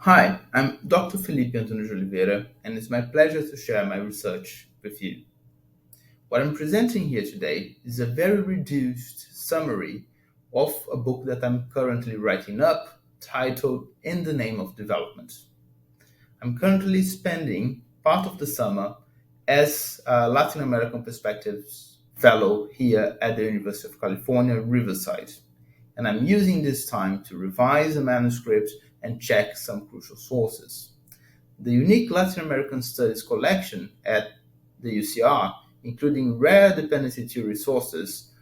Hi, I'm Dr. Felipe Antunes de Oliveira, and it's my pleasure to share my research with you. What I'm presenting here today is a very reduced summary of a book that I'm currently writing up titled In the Name of Development. I'm currently spending part of the summer as a Latin American Perspectives Fellow here at the University of California, Riverside, and I'm using this time to revise the manuscript and check some crucial sources. The unique Latin American Studies collection at the UCR, including rare dependency theory sources,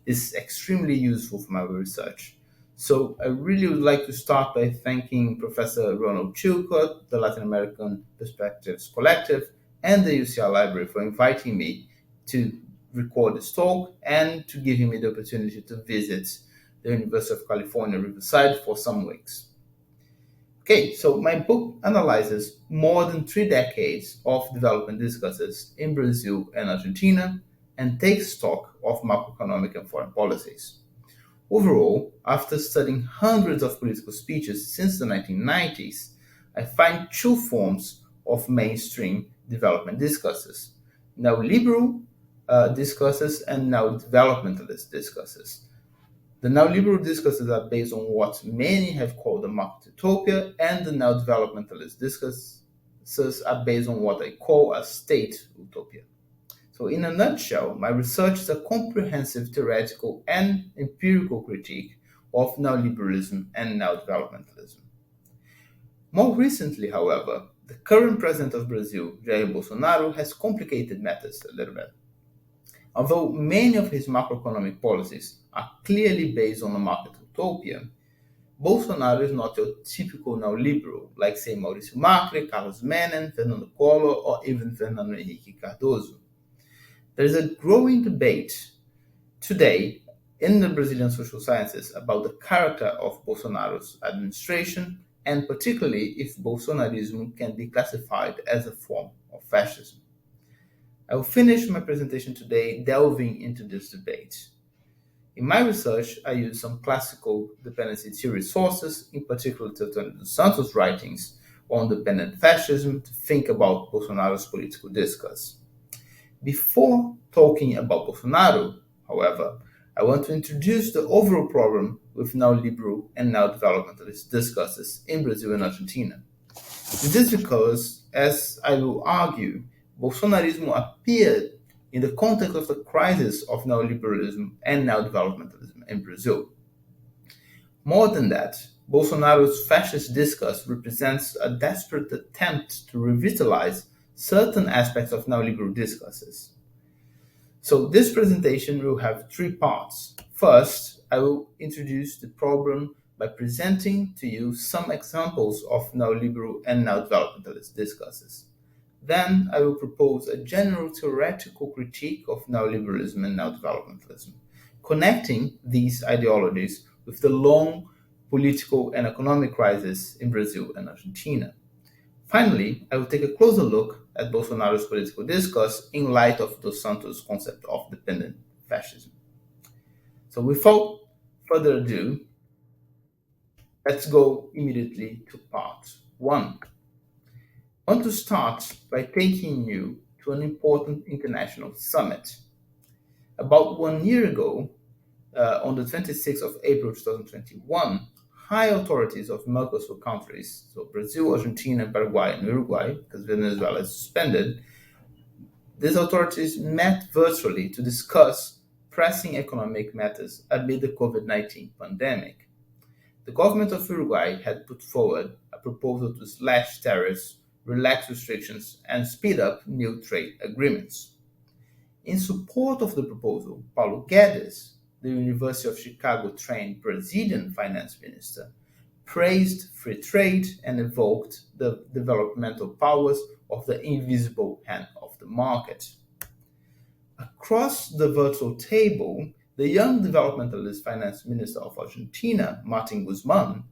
is extremely useful for my research. So I really would like to start by thanking Professor Ronald Chilcott, the Latin American Perspectives Collective, and the UCR Library for inviting me to record this talk and to giving me the opportunity to visit the University of California, Riverside for some weeks. Okay, so my book analyzes more than 3 decades of development discourses in Brazil and Argentina and takes stock of macroeconomic and foreign policies. Overall, after studying hundreds of political speeches since the 1990s, I find two forms of mainstream development discourses: neoliberal discourses and neodevelopmentalist discourses. The neoliberal discourses are based on what many have called the market utopia, and the neodevelopmentalist discourses are based on what I call a state utopia. So, in a nutshell, my research is a comprehensive theoretical and empirical critique of neoliberalism and neodevelopmentalism. More recently, however, the current president of Brazil, Jair Bolsonaro, has complicated matters a little bit. Although many of his macroeconomic policies are clearly based on a market utopia, Bolsonaro is not your typical neoliberal, like, say, Maurício Macri, Carlos Menem, Fernando Collor, or even Fernando Henrique Cardoso. There is a growing debate today in the Brazilian social sciences about the character of Bolsonaro's administration, and particularly if Bolsonarism can be classified as a form of fascism. I will finish my presentation today delving into this debate. In my research, I use some classical dependency theory sources, in particular Teodoro dos Santos' writings on dependent fascism, to think about Bolsonaro's political discourse. Before talking about Bolsonaro, however, I want to introduce the overall problem with neoliberal and neodevelopmentalist discourses in Brazil and Argentina. This is because, as I will argue, Bolsonarism appeared in the context of the crisis of neoliberalism and neodevelopmentalism in Brazil. More than that, Bolsonaro's fascist discourse represents a desperate attempt to revitalize certain aspects of neoliberal discourses. So this presentation will have 3 parts. First, I will introduce the problem by presenting to you some examples of neoliberal and neodevelopmentalist discourses. Then I will propose a general theoretical critique of neoliberalism and neodevelopmentalism, connecting these ideologies with the long political and economic crisis in Brazil and Argentina. Finally, I will take a closer look at Bolsonaro's political discourse in light of Dos Santos' concept of dependent fascism. So without further ado, let's go immediately to part 1. I want to start by taking you to an important international summit. About 1 year ago, on the 26th of April 2021, high authorities of Mercosur countries, so Brazil, Argentina, Paraguay, and Uruguay, because Venezuela is suspended, these authorities met virtually to discuss pressing economic matters amid the COVID-19 pandemic. The government of Uruguay had put forward a proposal to slash tariffs, relax restrictions, and speed up new trade agreements. In support of the proposal, Paulo Guedes, the University of Chicago-trained Brazilian finance minister, praised free trade and evoked the developmental powers of the invisible hand of the market. Across the virtual table, the young developmentalist finance minister of Argentina, Martin Guzman,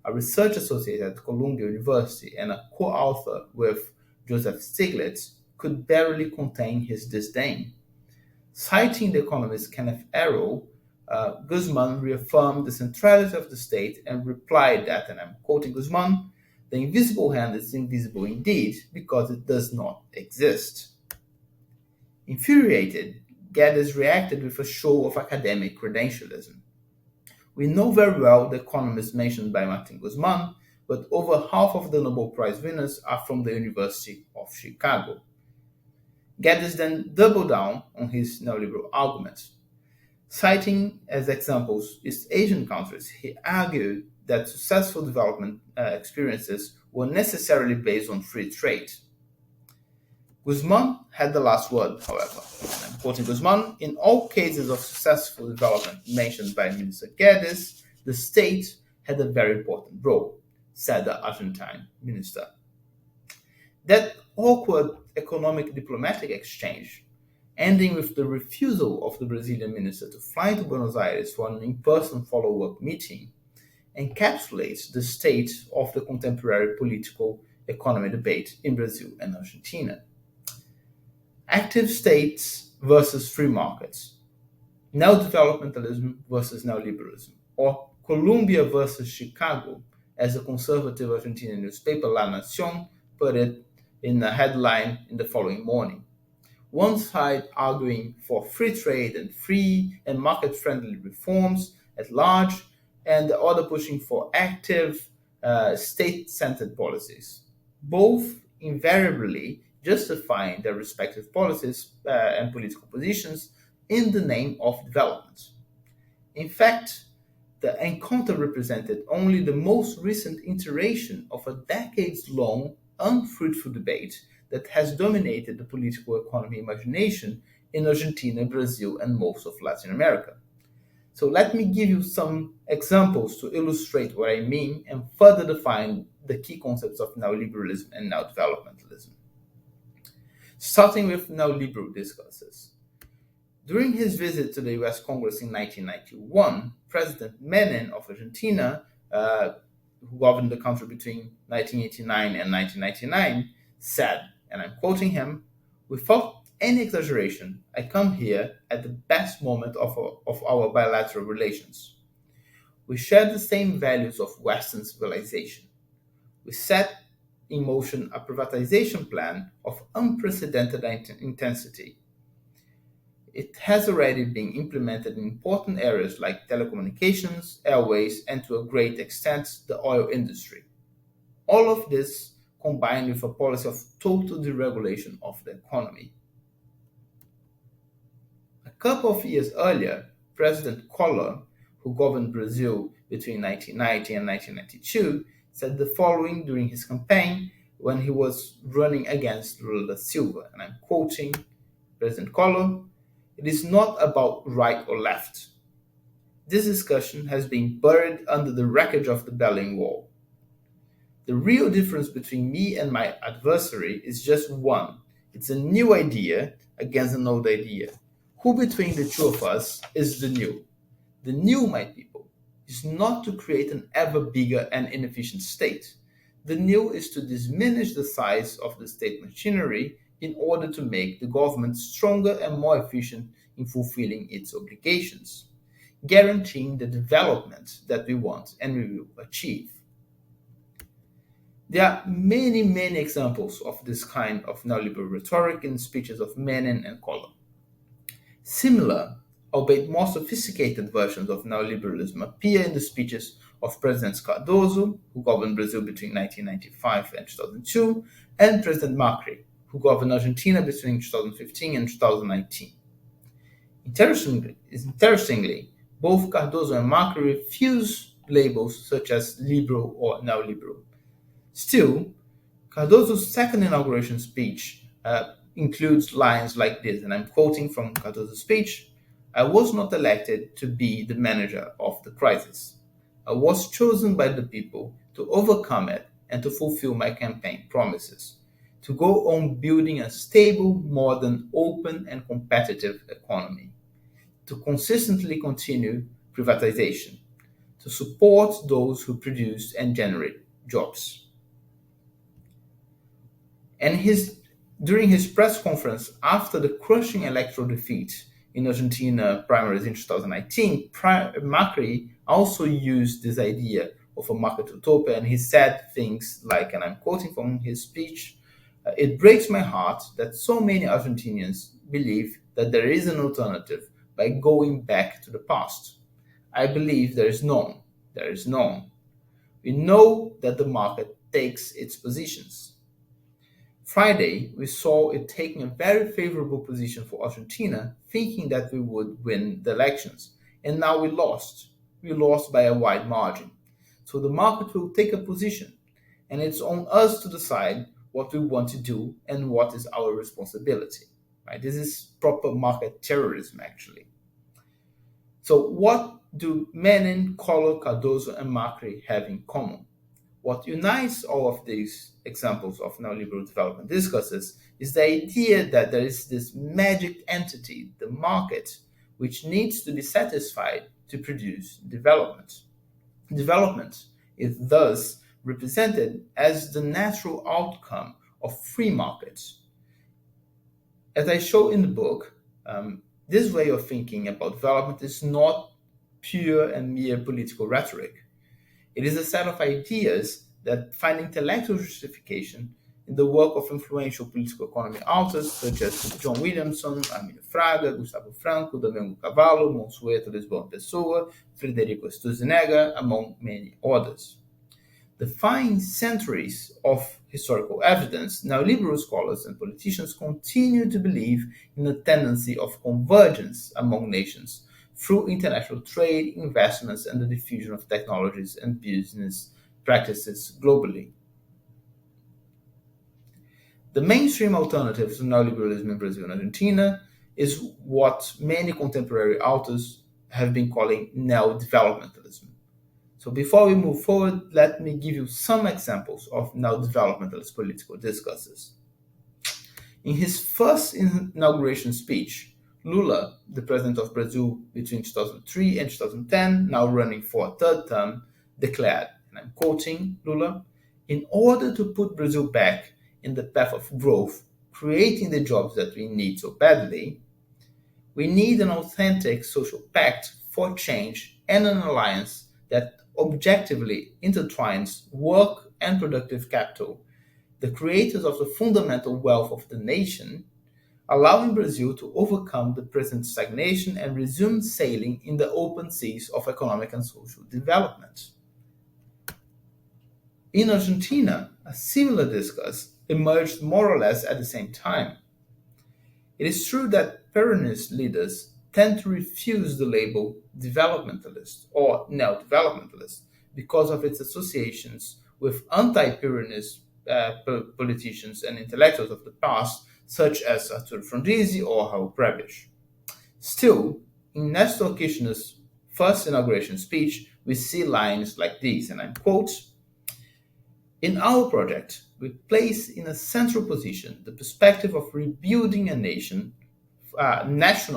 a research associate at Columbia University and a co-author with Joseph Stiglitz, could barely contain his disdain. Citing the economist Kenneth Arrow, Guzman reaffirmed the centrality of the state and replied that, and I'm quoting Guzman, The invisible hand is invisible indeed because it does not exist. Infuriated, Guedes reacted with a show of academic credentialism. We know very well the economists mentioned by Martin Guzman, but over half of the Nobel Prize winners are from the University of Chicago. Guedes then doubled down on his neoliberal arguments. Citing as examples East Asian countries, he argued that successful development experiences were necessarily based on free trade. Guzman had the last word, however. And I'm quoting Guzman, in all cases of successful development mentioned by Minister Guedes, the state had a very important role, said the Argentine minister. That awkward economic diplomatic exchange, ending with the refusal of the Brazilian minister to fly to Buenos Aires for an in-person follow-up meeting, encapsulates the state of the contemporary political economy debate in Brazil and Argentina. Active states versus free markets, neodevelopmentalism versus neoliberalism, or Colombia versus Chicago, as the conservative Argentine newspaper La Nación put it in a headline in the following morning. One side arguing for free trade and free and market-friendly reforms at large, and the other pushing for active state-centered policies, both invariably justifying their respective policies and political positions in the name of development. In fact, the encounter represented only the most recent iteration of a decades-long, unfruitful debate that has dominated the political economy imagination in Argentina, Brazil, and most of Latin America. So let me give you some examples to illustrate what I mean and further define the key concepts of neoliberalism and neodevelopmentalism. Starting with neoliberal discourses. During his visit to the US Congress in 1991, President Menem of Argentina, who governed the country between 1989 and 1999, said, and I'm quoting him, "Without any exaggeration, I come here at the best moment of our bilateral relations. We share the same values of Western civilization. We set in motion a privatization plan of unprecedented intensity. It has already been implemented in important areas like telecommunications, airways, and to a great extent, the oil industry. All of this combined with a policy of total deregulation of the economy." A couple of years earlier, President Collor, who governed Brazil between 1990 and 1992, said the following during his campaign when he was running against Lula da Silva, and I'm quoting President Collor, "It is not about right or left. This discussion has been buried under the wreckage of the Berlin Wall. The real difference between me and my adversary is just one. It's a new idea against an old idea. Who between the two of us is the new? The new, my people, is not to create an ever bigger and inefficient state. The new is to diminish the size of the state machinery in order to make the government stronger and more efficient in fulfilling its obligations, guaranteeing the development that we want and we will achieve." There are many, many examples of this kind of neoliberal rhetoric in speeches of Menem and Collor. Similar, albeit more sophisticated versions of neoliberalism appear in the speeches of Presidents Cardoso, who governed Brazil between 1995 and 2002, and President Macri, who governed Argentina between 2015 and 2019. Interestingly, both Cardoso and Macri refuse labels such as liberal or neoliberal. Still, Cardoso's second inauguration speech includes lines like this, and I'm quoting from Cardoso's speech, "I was not elected to be the manager of the crisis. I was chosen by the people to overcome it and to fulfill my campaign promises, to go on building a stable, modern, open, and competitive economy, to consistently continue privatization, to support those who produce and generate jobs." And during his press conference after the crushing electoral defeat in Argentina primaries in 2019, Macri also used this idea of a market utopia, and he said things like, and I'm quoting from his speech, it breaks my heart that so many Argentinians believe that there is an alternative by going back to the past. I believe there is none. There is none. We know that the market takes its positions. Friday, we saw it taking a very favorable position for Argentina, thinking that we would win the elections. And now we lost. We lost by a wide margin. So the market will take a position, and it's on us to decide what we want to do and what is our responsibility. Right? This is proper market terrorism, actually. So what do Menem, Collor, Cardoso, and Macri have in common? What unites all of these examples of neoliberal development discourses is the idea that there is this magic entity, the market, which needs to be satisfied to produce development. Development is thus represented as the natural outcome of free markets. As I show in the book, this way of thinking about development is not pure and mere political rhetoric. It is a set of ideas that find intellectual justification in the work of influential political economy authors such as John Williamson, Arminio Fraga, Gustavo Franco, Domingo Cavallo, Monsueto Lisboa Pessoa, Frederico Sturzenegger, among many others. Defying centuries of historical evidence, neoliberal scholars and politicians continue to believe in the tendency of convergence among nations through international trade, investments, and the diffusion of technologies and business practices globally. The mainstream alternative to neoliberalism in Brazil and Argentina is what many contemporary authors have been calling neodevelopmentalism. So before we move forward, let me give you some examples of neodevelopmentalist political discourses. In his first inauguration speech, Lula, the president of Brazil between 2003 and 2010, now running for a third term, declared, and I'm quoting Lula, "In order to put Brazil back in the path of growth, creating the jobs that we need so badly, we need an authentic social pact for change and an alliance that objectively intertwines work and productive capital, the creators of the fundamental wealth of the nation, allowing Brazil to overcome the present stagnation and resume sailing in the open seas of economic and social development." In Argentina, a similar discourse emerged more or less at the same time. It is true that Peronist leaders tend to refuse the label developmentalist or neo-developmentalist because of its associations with anti-Peronist politicians and intellectuals of the past, such as Arthur Frondizi or Raul Prebisch. Still, in Nestor Kirchner's first inauguration speech, we see lines like these, and I quote, "In our project, we place in a central position the perspective of rebuilding a national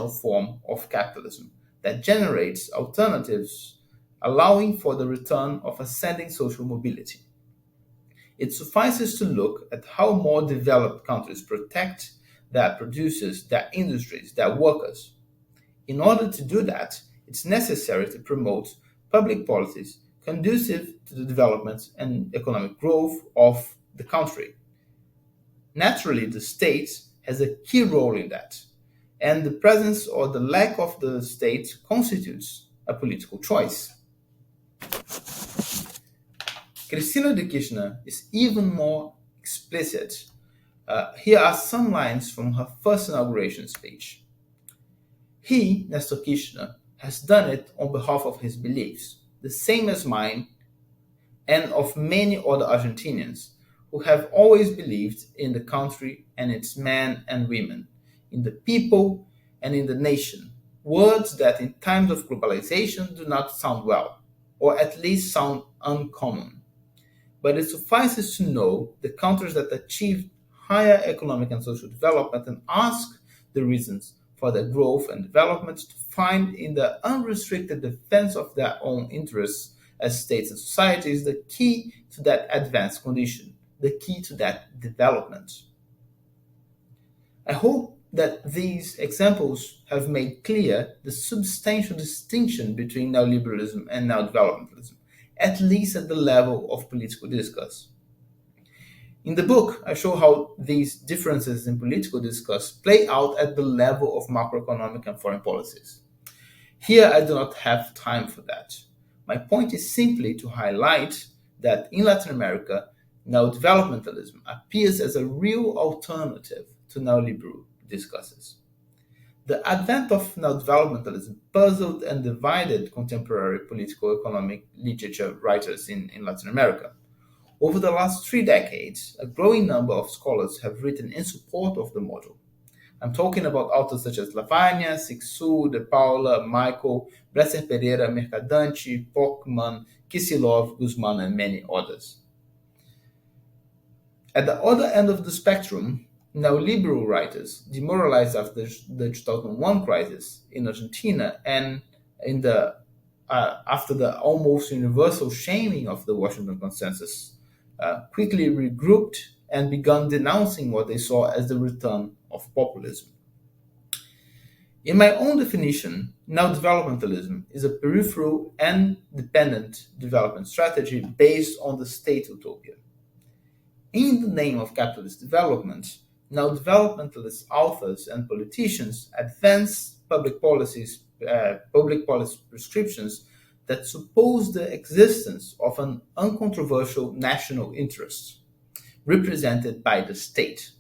form of capitalism that generates alternatives, allowing for the return of ascending social mobility. It suffices to look at how more developed countries protect their producers, their industries, their workers. In order to do that, it's necessary to promote public policies conducive to the development and economic growth of the country. Naturally, the state has a key role in that, and the presence or the lack of the state constitutes a political choice." Cristina de Kirchner is even more explicit. Here are some lines from her first inauguration speech. "He, Nestor Kirchner, has done it on behalf of his beliefs, the same as mine and of many other Argentinians who have always believed in the country and its men and women, in the people and in the nation, words that in times of globalization do not sound well, or at least sound uncommon. But it suffices to know the countries that achieved higher economic and social development and ask the reasons for their growth and development to find in the unrestricted defense of their own interests as states and societies the key to that advanced condition, the key to that development." I hope that these examples have made clear the substantial distinction between neoliberalism and neodevelopmentalism, at least at the level of political discourse. In the book, I show how these differences in political discourse play out at the level of macroeconomic and foreign policies. Here, I do not have time for that. My point is simply to highlight that in Latin America, neodevelopmentalism appears as a real alternative to neoliberal discourses. The advent of neodevelopmentalism puzzled and divided contemporary political economic literature writers in Latin America. Over the last 3 decades, a growing number of scholars have written in support of the model. I'm talking about authors such as Lavagna, Sixu, De Paula, Michael, Bresser Pereira, Mercadante, Pockman, Kisilov, Guzman, and many others. At the other end of the spectrum, neoliberal writers, demoralized after the 2001 crisis in Argentina and after the almost universal shaming of the Washington Consensus, quickly regrouped and began denouncing what they saw as the return of populism. In my own definition, neodevelopmentalism is a peripheral and dependent development strategy based on the state utopia. In the name of capitalist development, neodevelopmentalist authors and politicians advance public policy prescriptions that suppose the existence of an uncontroversial national interest, represented by the state.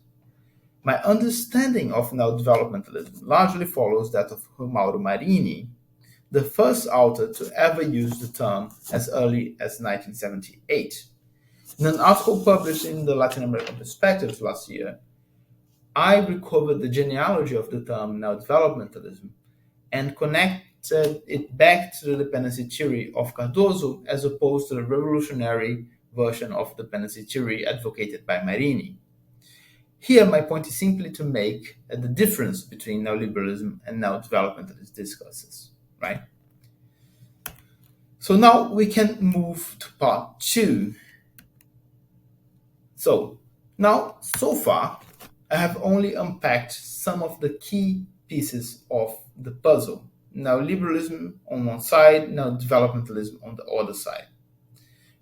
My understanding of neodevelopmentalism largely follows that of Mauro Marini, the first author to ever use the term as early as 1978. In an article published in the Latin American Perspectives last year, I recovered the genealogy of the term neodevelopmentalism and connected it back to the dependency theory of Cardoso as opposed to the revolutionary version of dependency theory advocated by Marini. Here, my point is simply to make the difference between neoliberalism and neodevelopmentalist discourses, right? So now we can move to part 2. So far, I have only unpacked some of the key pieces of the puzzle. Neoliberalism on one side, neodevelopmentalism on the other side.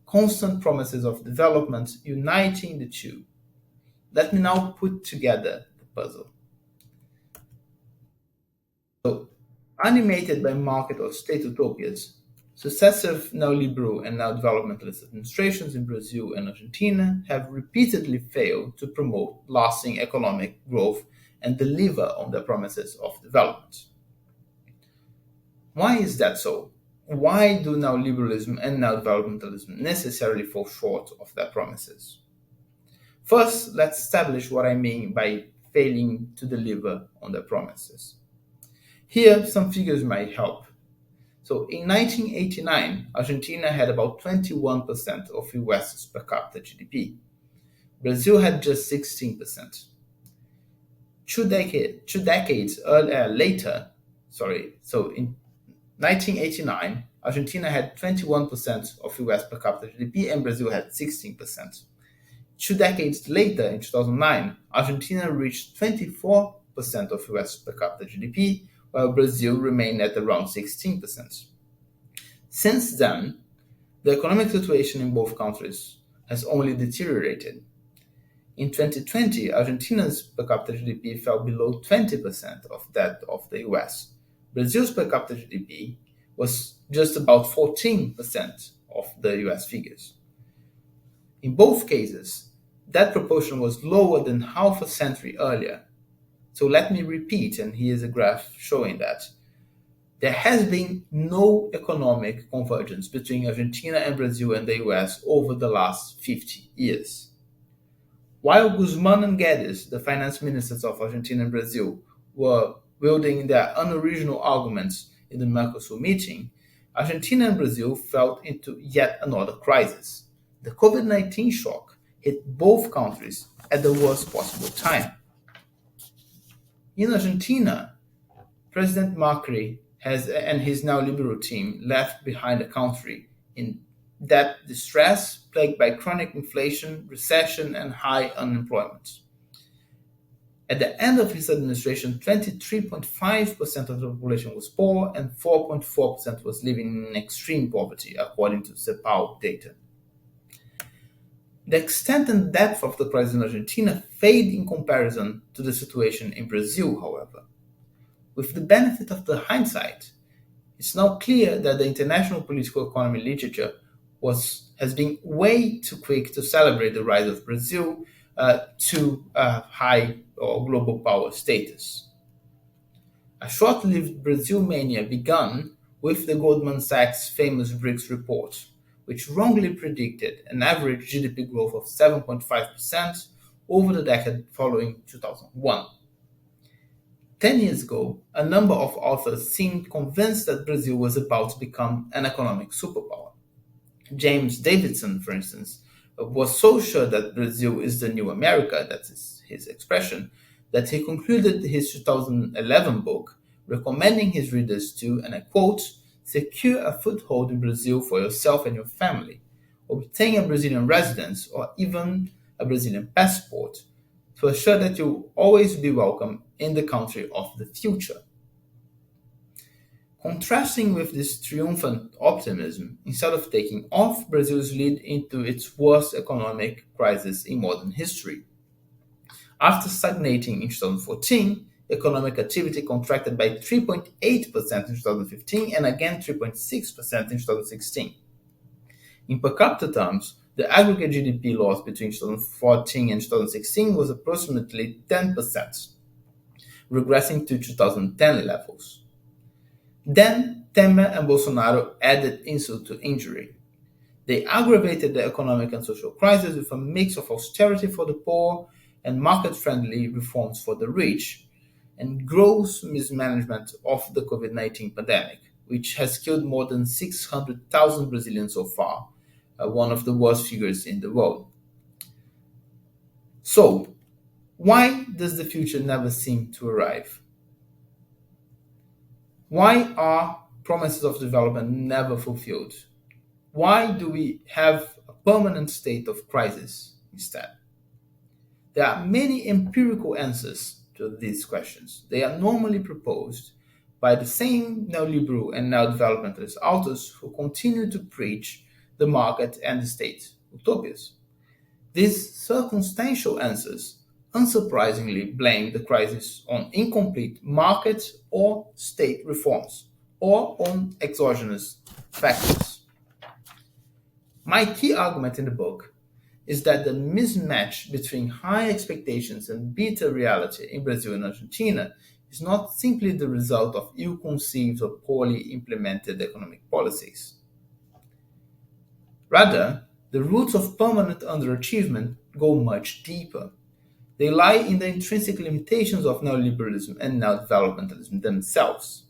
Constant promises of development uniting the two. Let me now put together the puzzle. So, animated by market or state utopias, successive neoliberal and neodevelopmentalist administrations in Brazil and Argentina have repeatedly failed to promote lasting economic growth and deliver on their promises of development. Why is that so? Why do neoliberalism and neodevelopmentalism necessarily fall short of their promises? First, let's establish what I mean by failing to deliver on their promises. Here, some figures might help. So, in 1989, Argentina had about 21% of US's per capita GDP. Brazil had just 16%. Two decades later, in 1989, Argentina had 21% of US per capita GDP and Brazil had 16%. 2 decades later, in 2009, Argentina reached 24% of US per capita GDP, while Brazil remained at around 16%. Since then, the economic situation in both countries has only deteriorated. In 2020, Argentina's per capita GDP fell below 20% of that of the US. Brazil's per capita GDP was just about 14% of the US figures. In both cases, that proportion was lower than half a century earlier. So let me repeat, and here's a graph showing that. There has been no economic convergence between Argentina and Brazil and the US over the last 50 years. While Guzman and Guedes, the finance ministers of Argentina and Brazil, were wielding their unoriginal arguments in the Mercosur meeting, Argentina and Brazil fell into yet another crisis. The COVID-19 shock hit both countries at the worst possible time. In Argentina, President Macri and his neoliberal team left behind a country in debt distress plagued by chronic inflation, recession, and high unemployment. At the end of his administration, 23.5% of the population was poor and 4.4% was living in extreme poverty, according to CEPAL data. The extent and depth of the crisis in Argentina fade in comparison to the situation in Brazil, however. With the benefit of the hindsight, it's now clear that the international political economy literature has been way too quick to celebrate the rise of Brazil to high or global power status. A short-lived Brazil mania began with the Goldman Sachs famous BRICS report, which wrongly predicted an average GDP growth of 7.5% over the decade following 2001. 10 years ago, a number of authors seemed convinced that Brazil was about to become an economic superpower. James Davidson, for instance, was so sure that Brazil is the new America, that's his expression, that he concluded his 2011 book recommending his readers to, and I quote, secure a foothold in Brazil for yourself and your family, obtain a Brazilian residence or even a Brazilian passport to assure that you'll always be welcome in the country of the future. Contrasting with this triumphant optimism, instead of taking off Brazil's lead into its worst economic crisis in modern history. After stagnating in 2014, economic activity contracted by 3.8% in 2015 and again 3.6% in 2016. In per capita terms, the aggregate GDP loss between 2014 and 2016 was approximately 10%, regressing to 2010 levels. Then, Temer and Bolsonaro added insult to injury. They aggravated the economic and social crisis with a mix of austerity for the poor and market-friendly reforms for the rich, and gross mismanagement of the COVID-19 pandemic, which has killed more than 600,000 Brazilians so far, one of the worst figures in the world. So, why does the future never seem to arrive? Why are promises of development never fulfilled? Why do we have a permanent state of crisis instead? There are many empirical answers to these questions. They are normally proposed by the same neoliberal and neodevelopmentalist authors who continue to preach the market and the state utopias. These circumstantial answers unsurprisingly blame the crisis on incomplete market or state reforms, or on exogenous factors. My key argument in the book is that the mismatch between high expectations and bitter reality in Brazil and Argentina is not simply the result of ill-conceived or poorly implemented economic policies. Rather, the roots of permanent underachievement go much deeper. They lie in the intrinsic limitations of neoliberalism and neodevelopmentalism themselves.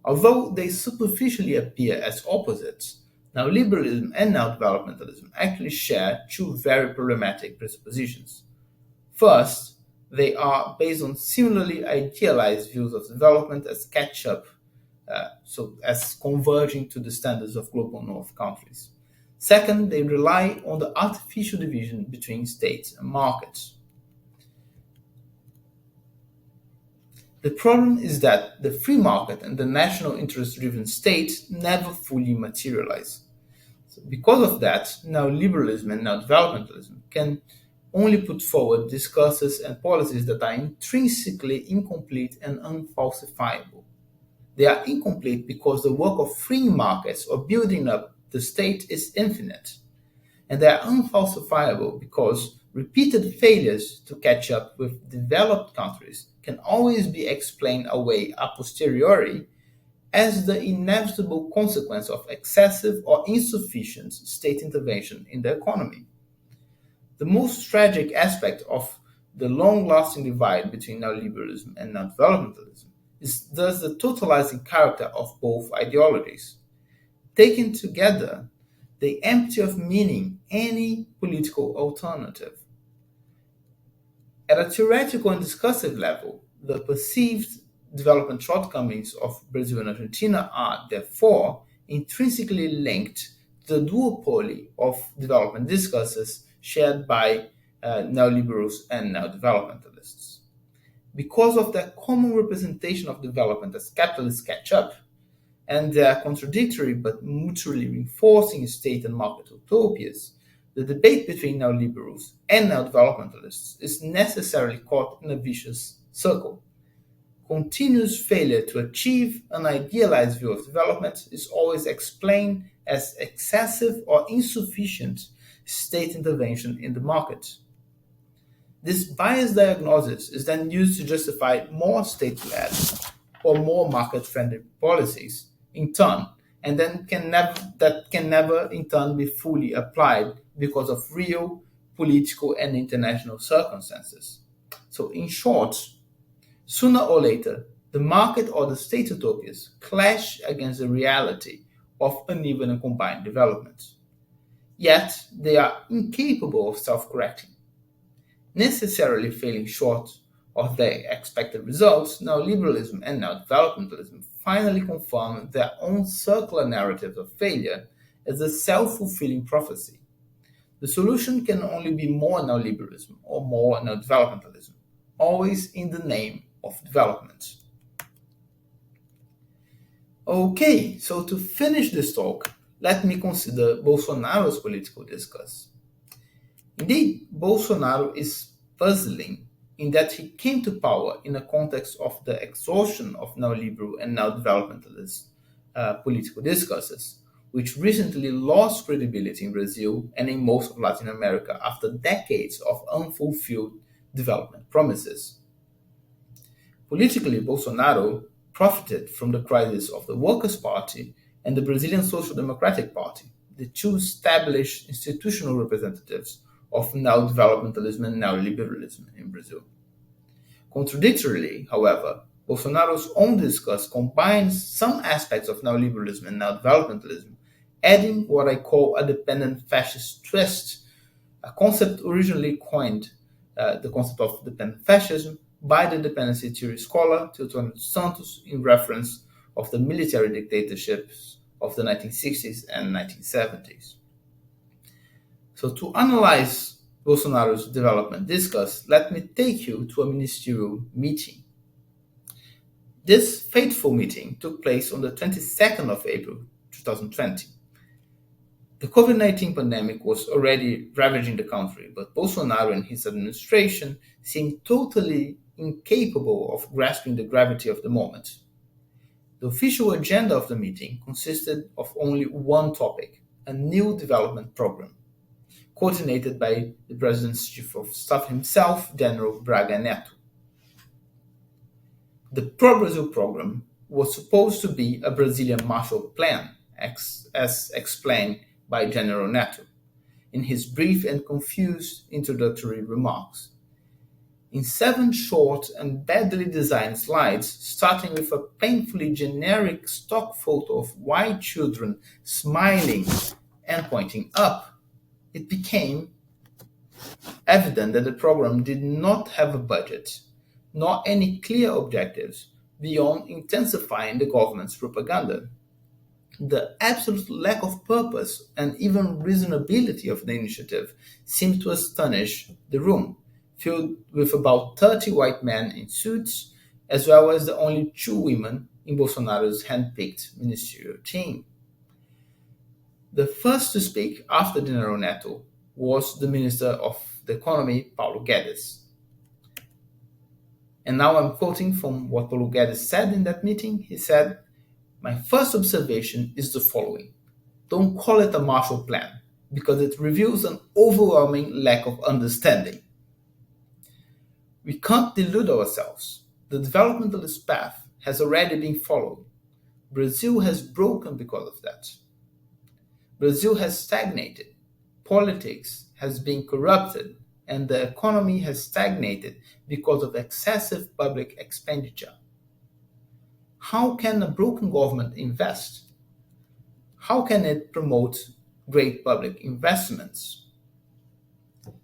Although they superficially appear as opposites, neoliberalism and neodevelopmentalism actually share two very problematic presuppositions. First, they are based on similarly idealized views of development as catch-up, as converging to the standards of global north countries. Second, they rely on the artificial division between states and markets. The problem is that the free market and the national interest-driven state never fully materialize. So because of that, neoliberalism and neodevelopmentalism can only put forward discourses and policies that are intrinsically incomplete and unfalsifiable. They are incomplete because the work of freeing markets or building up the state is infinite. And they are unfalsifiable because repeated failures to catch up with developed countries can always be explained away a posteriori as the inevitable consequence of excessive or insufficient state intervention in the economy. The most tragic aspect of the long-lasting divide between neoliberalism and neodevelopmentalism is thus the totalizing character of both ideologies. Taken together, they empty of meaning any political alternative. At a theoretical and discursive level, the perceived development shortcomings of Brazil and Argentina are, therefore, intrinsically linked to the duopoly of development discourses shared by neoliberals and neodevelopmentalists. because of their common representation of development as capitalist catch-up and their contradictory but mutually reinforcing state and market utopias, the debate between neoliberals and neodevelopmentalists is necessarily caught in a vicious circle. Continuous failure to achieve an idealized view of development is always explained as excessive or insufficient state intervention in the market. This biased diagnosis is then used to justify more state-led or more market-friendly policies in turn, and then can never in turn be fully applied because of real political and international circumstances. So in short, sooner or later, the market or the state utopias clash against the reality of uneven and combined development. Yet, they are incapable of self-correcting. Necessarily failing short of their expected results, neoliberalism and neodevelopmentalism finally confirm their own circular narratives of failure as a self-fulfilling prophecy. The solution can only be more neoliberalism or more neodevelopmentalism, always in the name of development. Okay, so to finish this talk, let me consider Bolsonaro's political discourse. Indeed, Bolsonaro is puzzling in that he came to power in a context of the exhaustion of neoliberal and neodevelopmentalist political discourses, which recently lost credibility in Brazil and in most of Latin America after decades of unfulfilled development promises. Politically, Bolsonaro profited from the crisis of the Workers' Party and the Brazilian Social Democratic Party, the two established institutional representatives of neodevelopmentalism and neoliberalism in Brazil. Contradictorily, however, Bolsonaro's own discourse combines some aspects of neoliberalism and neodevelopmentalism, adding what I call a dependent fascist twist, a concept originally coined, the concept of dependent fascism, by the dependency theory scholar Teodoro dos Santos in reference of the military dictatorships of the 1960s and 1970s. So to analyze Bolsonaro's development discourse, let me take you to a ministerial meeting. This fateful meeting took place on the 22nd of April 2020. The COVID-19 pandemic was already ravaging the country, but Bolsonaro and his administration seemed totally incapable of grasping the gravity of the moment. The official agenda of the meeting consisted of only one topic, a new development program, coordinated by the President's Chief of Staff himself, General Braga Neto. The Pro-Brazil program was supposed to be a Brazilian Marshall Plan, as explained by General Neto in his brief and confused introductory remarks. In 7 short and badly designed slides, starting with a painfully generic stock photo of white children smiling and pointing up, it became evident that the program did not have a budget, nor any clear objectives beyond intensifying the government's propaganda. The absolute lack of purpose and even reasonability of the initiative seemed to astonish the room, filled with about 30 white men in suits, as well as the only 2 women in Bolsonaro's hand-picked ministerial team. The first to speak after General Neto was the Minister of the Economy, Paulo Guedes. And now I'm quoting from what Paulo Guedes said in that meeting. He said, "My first observation is the following. Don't call it a Marshall Plan, because it reveals an overwhelming lack of understanding. We can't delude ourselves. The developmentalist path has already been followed. Brazil has broken because of that. Brazil has stagnated. Politics has been corrupted, and the economy has stagnated because of excessive public expenditure. How can a broken government invest? How can it promote great public investments?"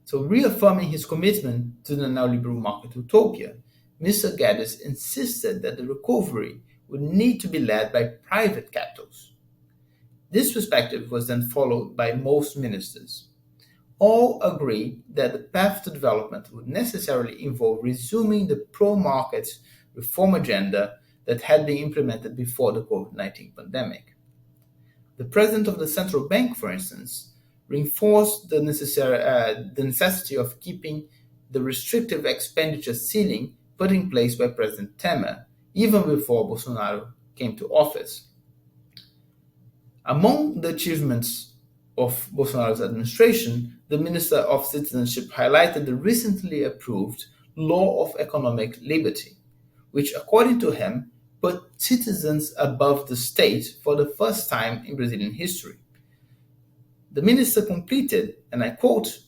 So, reaffirming his commitment to the neoliberal market utopia, Mr. Guedes insisted that the recovery would need to be led by private capitals. This perspective was then followed by most ministers. all agree that the path to development would necessarily involve resuming the pro-market reform agenda that had been implemented before the COVID-19 pandemic. The president of the central bank, for instance, reinforced the necessity of keeping the restrictive expenditure ceiling put in place by President Temer, even before Bolsonaro came to office. Among the achievements of Bolsonaro's administration, the Minister of Citizenship highlighted the recently approved Law of Economic Liberty, which, according to him, put citizens above the state for the first time in Brazilian history. The minister completed, and I quote,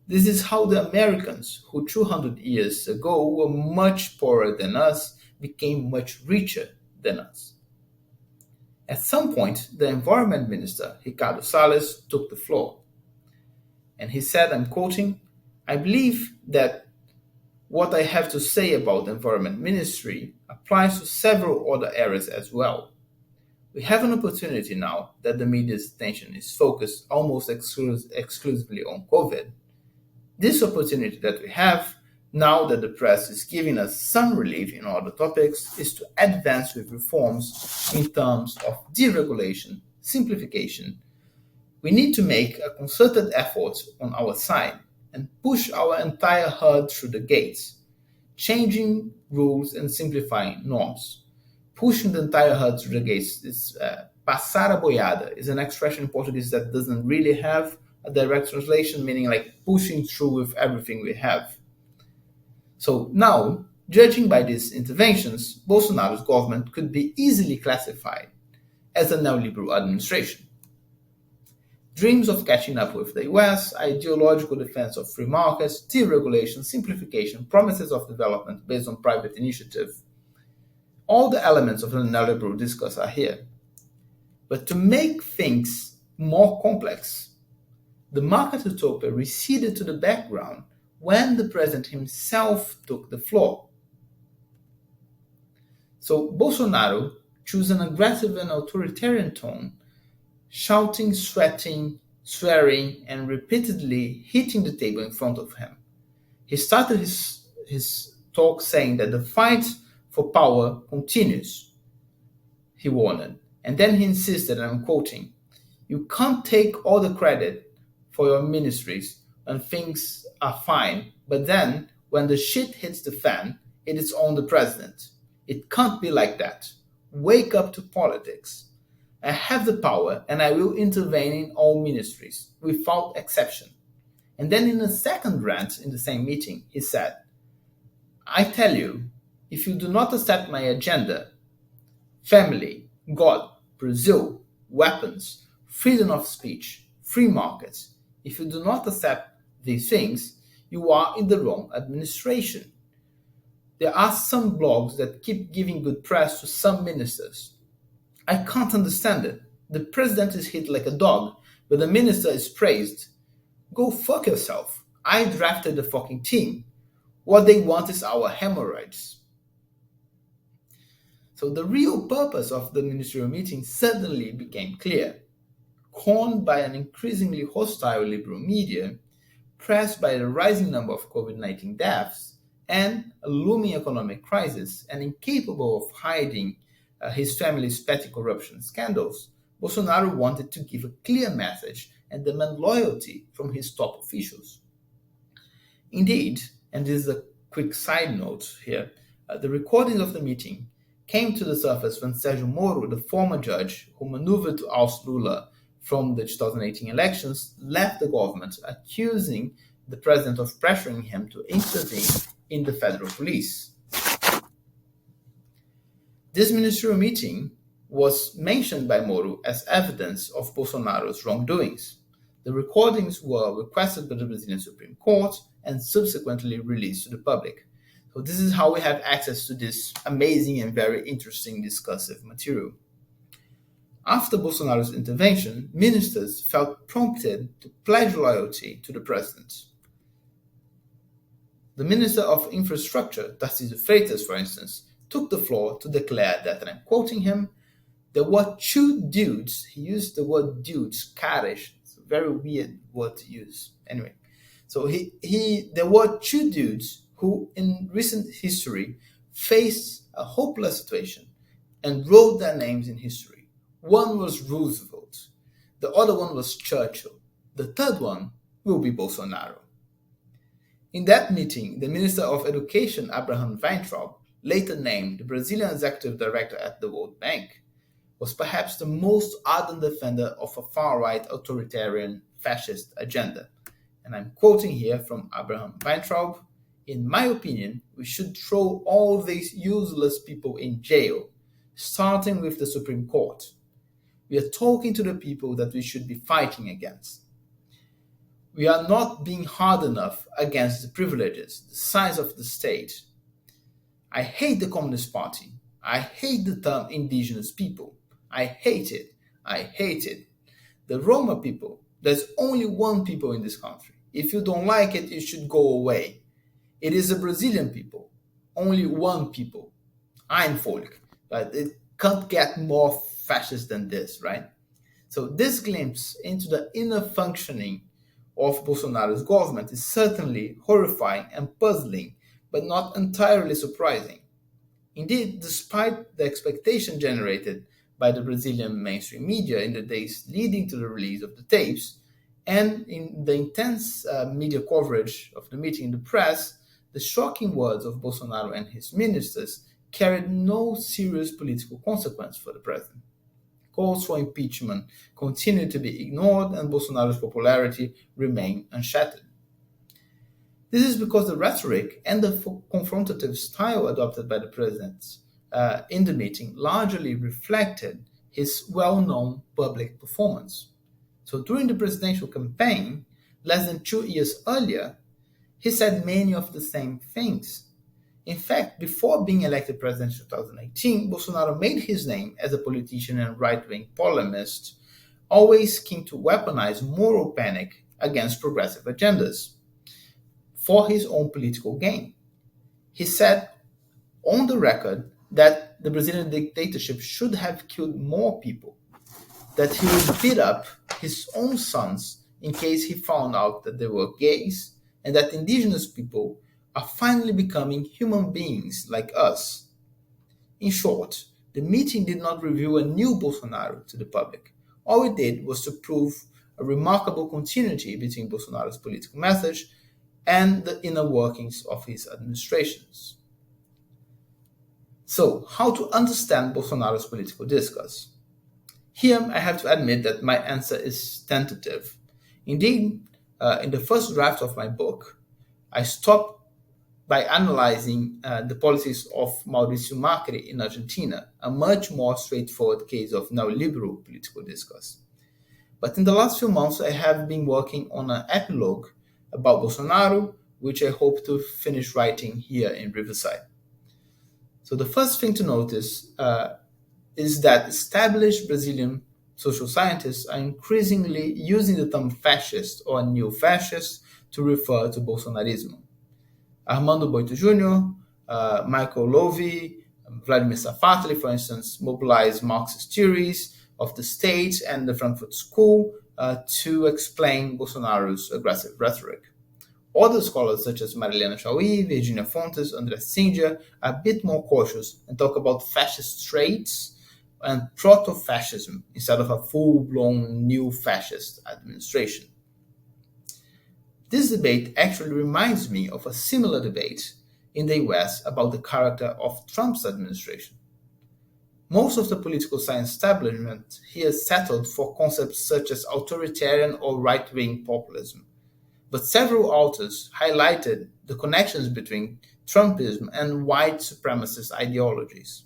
"This is how the Americans, who 200 years ago were much poorer than us, became much richer than us." At some point, the Environment Minister, Ricardo Salles, took the floor. And he said, I'm quoting, "I believe that what I have to say about the Environment Ministry applies to several other areas as well. We have an opportunity now that the media's attention is focused almost exclusively on COVID. This opportunity that we have, now that the press is giving us some relief in other topics, is to advance with reforms in terms of deregulation, simplification. We need to make a concerted effort on our side and push our entire herd through the gates, changing rules and simplifying norms. Pushing the entire herd through the gates is passar a boiada, is an expression in Portuguese that doesn't really have a direct translation, meaning like pushing through with everything we have. So now, judging by these interventions, Bolsonaro's government could be easily classified as a neoliberal administration. Dreams of catching up with the US, ideological defense of free markets, deregulation, simplification, promises of development based on private initiative. All the elements of the neoliberal discourse are here. But to make things more complex, the market utopia receded to the background when the president himself took the floor. So Bolsonaro chose an aggressive and authoritarian tone, shouting, swearing, and repeatedly hitting the table in front of him. He started his talk saying that the fight for power continues, he warned. And then he insisted, and I'm quoting, "You can't take all the credit for your ministries when things are fine, but then when the shit hits the fan, it is on the president. It can't be like that. Wake up to politics. I have the power and I will intervene in all ministries, without exception." And then in a second rant in the same meeting, he said, "I tell you, if you do not accept my agenda, family, God, Brazil, weapons, freedom of speech, free markets, if you do not accept these things, you are in the wrong administration. There are some blogs that keep giving good press to some ministers. I can't understand it. The president is hit like a dog, but the minister is praised. Go fuck yourself. I drafted the fucking team. What they want is our hemorrhoids." So the real purpose of the ministerial meeting suddenly became clear. Cornered by an increasingly hostile liberal media, pressed by the rising number of COVID-19 deaths, and a looming economic crisis, and incapable of hiding his family's petty corruption scandals, Bolsonaro wanted to give a clear message and demand loyalty from his top officials. Indeed, and this is a quick side note here, the recording of the meeting came to the surface when Sérgio Moro, the former judge who maneuvered to oust Lula from the 2018 elections, left the government, accusing the president of pressuring him to intervene in the federal police. This ministerial meeting was mentioned by Moro as evidence of Bolsonaro's wrongdoings. The recordings were requested by the Brazilian Supreme Court and subsequently released to the public. So this is how we have access to this amazing and very interesting discursive material. After Bolsonaro's intervention, ministers felt prompted to pledge loyalty to the president. The Minister of Infrastructure, Tarcísio Freitas, for instance, took the floor to declare that, and I'm quoting him, "there were two dudes," he used the word dudes, caras, very weird word to use. Anyway, so there were two dudes who, in recent history, faced a hopeless situation and wrote their names in history. One was Roosevelt, the other one was Churchill, the third one will be Bolsonaro. In that meeting, the Minister of Education, Abraham Weintraub, later named the Brazilian Executive Director at the World Bank, was perhaps the most ardent defender of a far-right authoritarian fascist agenda. And I'm quoting here from Abraham Weintraub, "In my opinion, we should throw all these useless people in jail, starting with the Supreme Court. We are talking to the people that we should be fighting against. We are not being hard enough against the privileges, the size of the state. I hate the Communist Party. I hate the term indigenous people. I hate it. I hate it. The Roma people, there's only one people in this country. If you don't like it, you should go away. It is the Brazilian people. Only one people. Ein Volk." But it can't get more fascist than this, right? So this glimpse into the inner functioning of Bolsonaro's government is certainly horrifying and puzzling, but not entirely surprising. Indeed, despite the expectation generated by the Brazilian mainstream media in the days leading to the release of the tapes, and in the intense media coverage of the meeting in the press, the shocking words of Bolsonaro and his ministers carried no serious political consequence for the president. Calls for impeachment continued to be ignored, and Bolsonaro's popularity remained unshattered. This is because the rhetoric and the confrontative style adopted by the president in the meeting largely reflected his well-known public performance. So during the presidential campaign, less than 2 years earlier, he said many of the same things. In fact, before being elected president in 2018, Bolsonaro made his name as a politician and right-wing polemist, always keen to weaponize moral panic against progressive agendas for his own political gain. He said on the record that the Brazilian dictatorship should have killed more people, that he would beat up his own sons in case he found out that they were gays, and that indigenous people are finally becoming human beings like us. In short, the meeting did not reveal a new Bolsonaro to the public. All it did was to prove a remarkable continuity between Bolsonaro's political message and the inner workings of his administrations. So, how to understand Bolsonaro's political discourse? Here, I have to admit that my answer is tentative. Indeed, in the first draft of my book, I stopped by analyzing the policies of Mauricio Macri in Argentina, a much more straightforward case of neoliberal political discourse. But in the last few months, I have been working on an epilogue about Bolsonaro, which I hope to finish writing here in Riverside. So the first thing to notice is that established Brazilian social scientists are increasingly using the term fascist or neo-fascist to refer to Bolsonarism. Armando Boito Jr., Michael Lowy, Vladimir Safatli, for instance, mobilized Marxist theories of the state and the Frankfurt School to explain Bolsonaro's aggressive rhetoric. Other scholars such as Marilena Chauí, Virginia Fontes, André Sindia are a bit more cautious and talk about fascist traits and proto-fascism instead of a full-blown new fascist administration. This debate actually reminds me of a similar debate in the US about the character of Trump's administration. Most of the political science establishment here settled for concepts such as authoritarian or right-wing populism, but several authors highlighted the connections between Trumpism and white supremacist ideologies.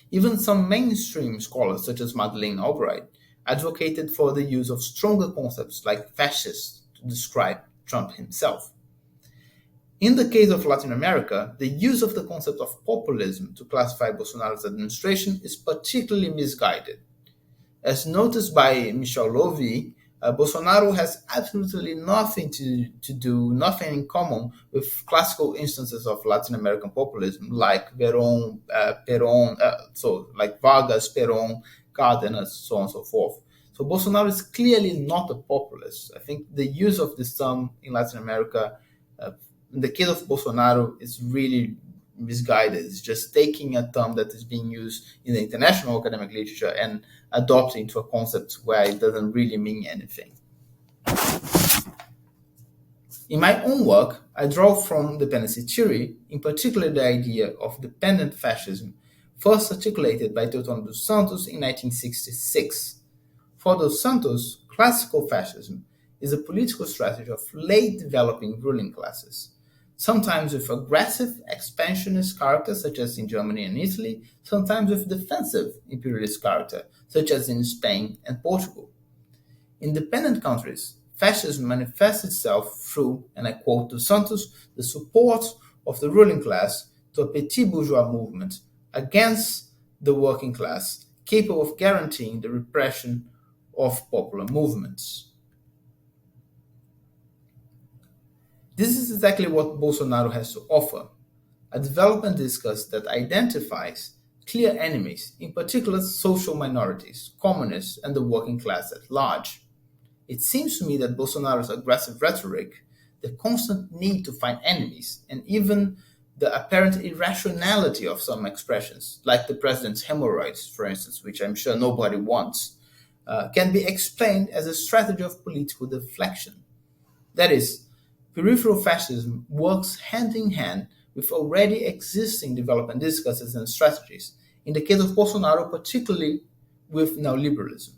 Even some mainstream scholars such as Madeleine Albright advocated for the use of stronger concepts like fascist to describe Trump himself. In the case of Latin America, the use of the concept of populism to classify Bolsonaro's administration is particularly misguided. As noticed by Michel Lowy, Bolsonaro has absolutely nothing nothing in common with classical instances of Latin American populism like like Vargas, Perón, Cárdenas, so on and so forth. So Bolsonaro is clearly not a populist. I think the use of this term in Latin America, in the case of Bolsonaro, is really misguided. It's just taking a term that is being used in the international academic literature and adopting to a concept where it doesn't really mean anything. In my own work, I draw from dependency theory, in particular the idea of dependent fascism, first articulated by Teotônio dos Santos in 1966. For dos Santos, classical fascism is a political strategy of late developing ruling classes, sometimes with aggressive expansionist character, such as in Germany and Italy, sometimes with defensive imperialist character, such as in Spain and Portugal. In dependent countries, fascism manifests itself through, and I quote dos Santos, the support of the ruling class to a petit bourgeois movement against the working class, capable of guaranteeing the repression of popular movements. This is exactly what Bolsonaro has to offer, a development discourse that identifies clear enemies, in particular social minorities, communists, and the working class at large. It seems to me that Bolsonaro's aggressive rhetoric, the constant need to find enemies, and even the apparent irrationality of some expressions, like the president's hemorrhoids, for instance, which I'm sure nobody wants, can be explained as a strategy of political deflection. That is, peripheral fascism works hand in hand with already existing development discourses and strategies, in the case of Bolsonaro, particularly with neoliberalism.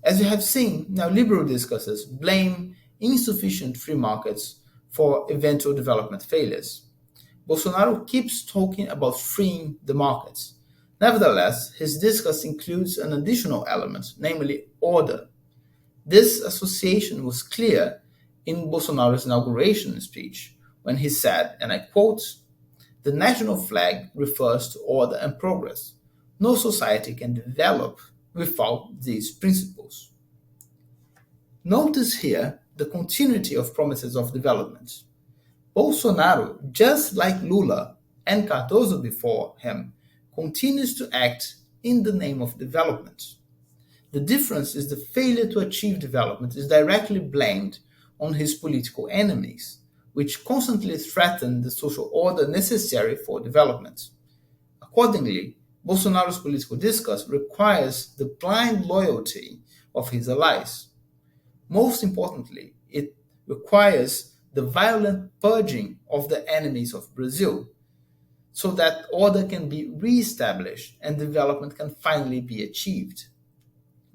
As you have seen, neoliberal discourses blame insufficient free markets for eventual development failures. Bolsonaro keeps talking about freeing the markets. Nevertheless, his discourse includes an additional element, namely order. This association was clear in Bolsonaro's inauguration speech when he said, and I quote, "The national flag refers to order and progress. No society can develop without these principles." Notice here the continuity of promises of development. Bolsonaro, just like Lula and Cardoso before him, continues to act in the name of development. The difference is the failure to achieve development is directly blamed on his political enemies, which constantly threaten the social order necessary for development. Accordingly, Bolsonaro's political discourse requires the blind loyalty of his allies. Most importantly, it requires the violent purging of the enemies of Brazil, so that order can be reestablished and development can finally be achieved.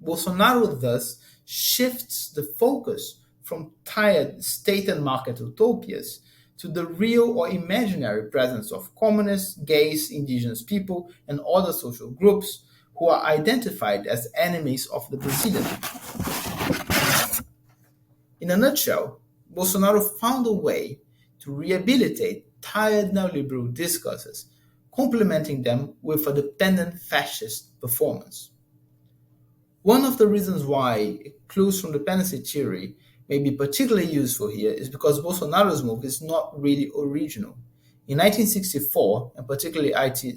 Bolsonaro thus shifts the focus from tired state and market utopias to the real or imaginary presence of communists, gays, indigenous people, and other social groups who are identified as enemies of the Brazilian. In a nutshell, Bolsonaro found a way to rehabilitate tired neoliberal discourses, complementing them with a dependent fascist performance. One of the reasons why clues from dependency theory may be particularly useful here is because Bolsonaro's move is not really original. In 1964, and particularly after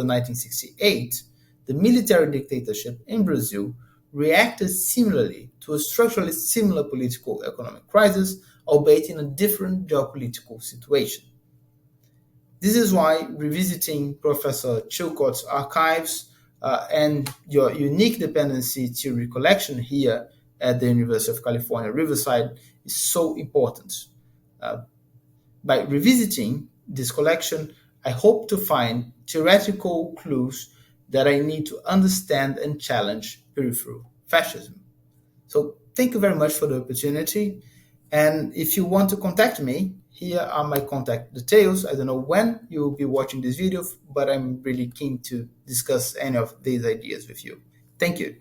1968, the military dictatorship in Brazil reacted similarly to a structurally similar political economic crisis, albeit in a different geopolitical situation. This is why revisiting Professor Chilcott's archives and your unique dependency theory collection here at the University of California, Riverside is so important. By revisiting this collection, I hope to find theoretical clues that I need to understand and challenge peripheral fascism. So thank you very much for the opportunity. And if you want to contact me, here are my contact details. I don't know when you will be watching this video, but I'm really keen to discuss any of these ideas with you. Thank you.